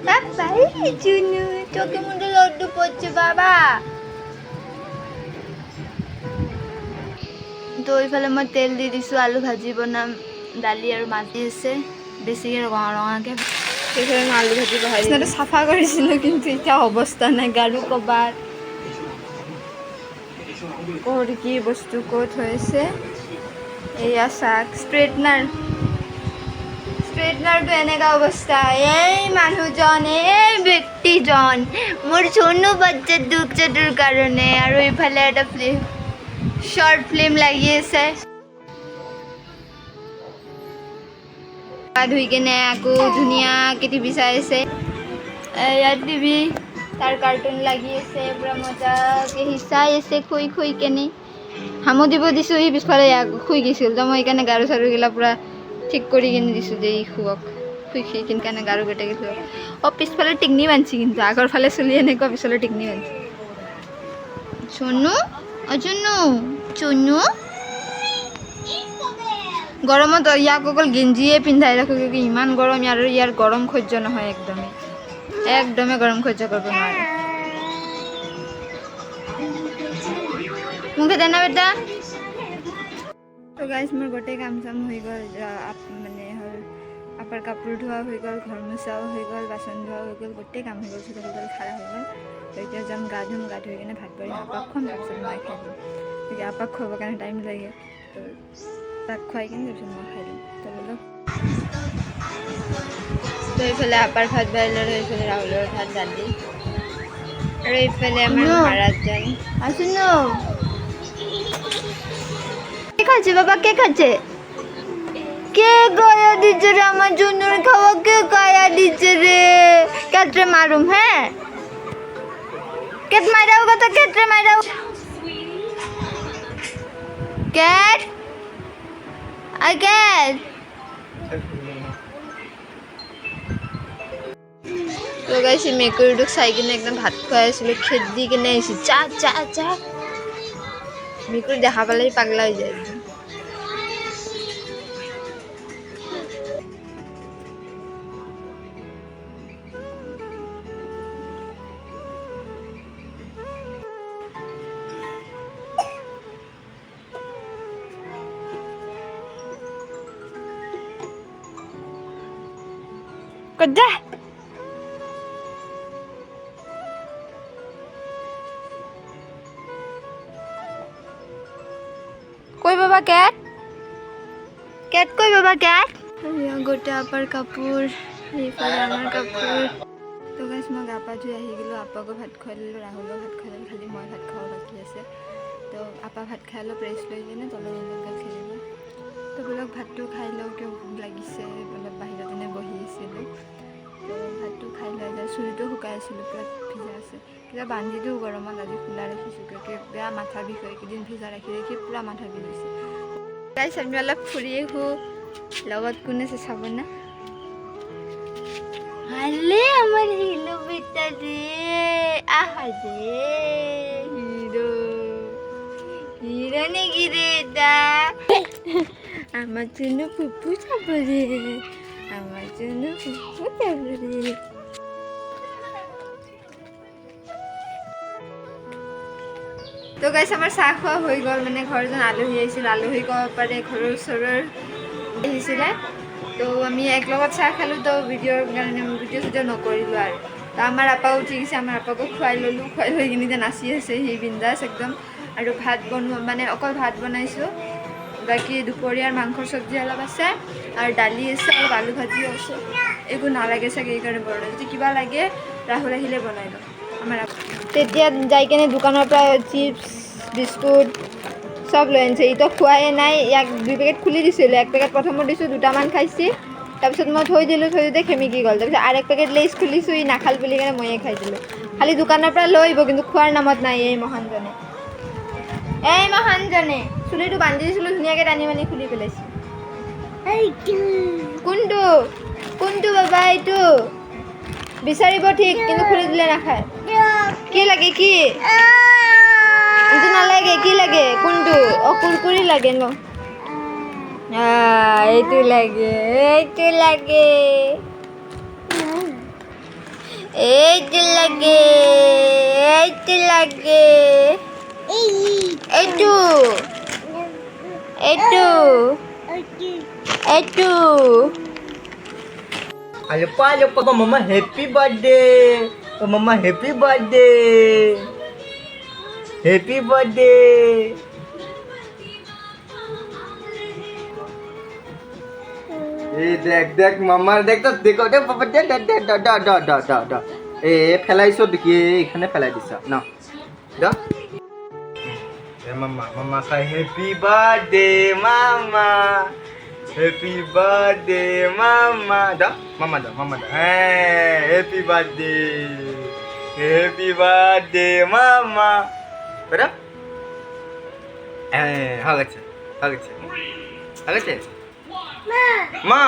বাবা এই চুনু তোকে মধ্যে লড্ডু পড়ছে বাবা। তো এইফালে মই তেল দি দিছোঁ, আলু ভাজি বনাম, দালি আৰু মাছ দি আছে বেছিকৈ ৰঙা ৰঙাকৈ। সেইফালে মই আলু ভাজি বহাই দিছোঁ। চাফা কৰিছিলোঁ কিন্তু এতিয়া অৱস্থা নাই, গাৰু ক'ৰবাত ক'ত কি বস্তু ক'ত হৈছে। এয়া চাক ষ্ট্ৰেটনাৰটো এনেকুৱা অৱস্থা। এই মানুহজন, এই ব্যক্তিজন মোৰ চনু বাচ্চাৰ দুখটোৰ কাৰণে। আৰু ইফালে এটা শৰ্ট ফিল্ম লাগি আছে। ধুই কেনে আকৌ ধুনীয়াকৈ টিভি চাই আছে। ইয়াত টিভি তাৰ কাৰ্টুন লাগি আছে, পূৰা মজাকৈ সি চাই আছে শুই কেনে। হামো দিব দিছোঁ, সি পিছফালে শুই গৈছিল। তো মই সেইকাৰণে গাৰু চাৰুগিলা পূৰা ঠিক কৰি কিনে দিছোঁ যে ই শুৱক, শুই কিনে গাৰু গোটেই শুৱক। পিছফালে টিকনি বান্ধছি, কিন্তু আগৰ ফালে চলি এনেকুৱা, পিছফালে টিকনি বান্ধছি। চনু চনু গৰমত ইয়াক অকল গেঞ্জিয়ে পিন্ধাই ৰাখোঁ, কিয় ইমান গৰম। ইয়াৰ গৰম সহ্য নহয়, একদমেই গৰম সহ্য কৰিব নোৱাৰে। মুখে দেনা বেটা। তো গাইজ মোৰ গোটেই কাম চাম হৈ গ'ল, মানে হ'ল আপাৰ কাপোৰ ধোৱা হৈ গ'ল, ঘৰ মোচাও হৈ গ'ল, বাচন ধোৱা হৈ গ'ল, গোটেই কাম হৈ গ'ল, চোতাল খাৰা হৈ গ'ল। তো এতিয়া যাম গা ধুম, গা ধুই কিনে ভাত বাঢ়ি আপাক খুৱাম, তাৰপিছত মই খাই দিম। গতিকে আপাক খুৱাবৰ কাৰণে টাইম লাগে, তো তাক খুৱাই কিনে তাৰপিছত মই খাই দিম। তো বোলো, তো এইফালে আপাৰ ভাত বাঢ়িলে, এইফালে ৰাহুলৰ ভাত দালি, আৰু এইফালে আমাৰ মহাৰাজজন আছো ন। কে খাচ্ছে বাবা, কে খাচ্ছে? কে গায়া দিচ্ছে রে আমার জন্য খাওয়া? কে গায়া দিচ্ছে রে? কেটরে মারুম, হ্যাঁ কেট মাইরাও কথা, কেটরে মাইরাও। কেট আই কেট। তো গাইছে মেকুৰীটোক চাই কিনে একদম ভাত খুৱাই আছিলোঁ, খেত দি কিনে আহিছোঁ। চা চা চা। মেকুৰী দেখা পালেই পাগলা হৈ যায়। Kada. কই বাবা ক্যাট? ক্যাট কই বাবা ক্যাট? গোটে আপাৰ কাপোৰ, এইফালে আমাৰ কাপোৰ। তো গাইছ মই গা পা ধুই আহি গ'লোঁ, আপাকো ভাত খুৱাই দিলোঁ, ৰাহুলক ভাত খুৱাই দিলোঁ, খালি মই ভাত খাব বাকী আছে। তো আপা ভাত খাই অলপ ৰেষ্ট লৈ কিনে তলত অলপ খেলিব। তো বোলক ভাতটো খাই লওঁ, কিয় ভোক লাগিছে, অলপ বাহিৰত এনে বহি আছিলোঁ। তো ভাতটো খাই লৈ যায়, চুলিটো শুকাই আছিলোঁ, পূৰা ভিজা আছে। কিবা বান্ধি দিওঁ গৰমত, আজি খোলা ৰাখিছোঁ, কিয় বেয়া মাথা বিষ হয়। এইকেইদিন ভিজা ৰাখি পূৰা মাথা বিষ হৈছে। গাইছ আমি অলপ ফুৰি আহোঁ, লগত কোন আছে চাব না। হালে আমার হিলো বেটা রে, আহা রে হিরো, হিরো নাকি রে এটা? আমার জন্য পুপু যাবো রে, আমার জন্য পুপু যাবো রে। তো গাইছ আমাৰ চাহ খোৱা হৈ গ'ল, মানে ঘৰজন আলহী আহিছিল, আলহী ক'ব পাৰে ঘৰৰ ওচৰৰ আহিছিলে। তো আমি একলগত চাহ খালোঁ, তো ভিডিঅ'ৰ কাৰণে ভিডিঅ' নকৰিলোঁ আৰু। তো আমাৰ আপাও উঠি গৈছে, আমাৰ আপাকো খুৱাই ল'লোঁ, খুৱাই লৈ কিনে যে নাচি আছে সি বিন্দাছ একদম। আৰু ভাত বনোৱা মানে অকল ভাত বনাইছোঁ, বাকী দুপৰীয়াৰ মাংসৰ চব্জি অলপ আছে, আৰু দালি আছে, অলপ আলু ভাজিও আছে। একো নালাগে চাগে এইকাৰণে বনাই, যদি কিবা লাগে ৰাহুল আহিলে বনাই লওঁ আমাৰ। তেতিয়া যাই কিনে দোকানৰ পৰা চিপছ বিস্কুট চব লৈ আনিছে। ইটো খোৱাই নাই, ইয়াক 2 পেকেট খুলি দিছিলোঁ, 1 পেকেট প্ৰথমত দিছোঁ, 2টামান খাইছে। তাৰপিছত মই থৈ দিলোঁ, থৈ দিওঁতে খেমিকি গ'ল। তাৰপিছত আৰু 1 পেকেট লেইছ খুলিছোঁ, ই নাখাল বুলি কিনে ময়ে খাই দিলোঁ। খালি দোকানৰ পৰা লৈ আহিব, কিন্তু খোৱাৰ নামত নাই এই মহানজনে। চুলিটো বান্ধি দিছিলোঁ ধুনীয়াকৈ, টানি মানি খুলি পেলাইছে। কোনটো কোনটো বাবা? এইটো বিচাৰিব ঠিক, কিন্তু খুলি দিলে নাখায়। কি লাগে? কি এইটো নালাগে, কি লাগে? কোনটো? কুৰকুৰি লাগে ন? এইটো লাগে, এইটো লাগে। এই তো লাগে, এই তো লাগে, এই তো, এই তো, এই তো। Lupa kok mama happy birthday. Oh, mama happy birthday. Happy birthday. এই দেখ দেখ মামার দেখ তো দেখো দে বাবা দে দে দে দা দা দা দা দা এ ফেলাইছো দেখি এখানে ফেলাই দিছা না দা এ মামা মামা খাই হ্যাপি বার্থডে মামা হ্যাপি বার্থডে মামা দা মামা দা হ্যাঁ হ্যাপি বার্থডে মামা বেটা হ্যাঁ হাগছে মা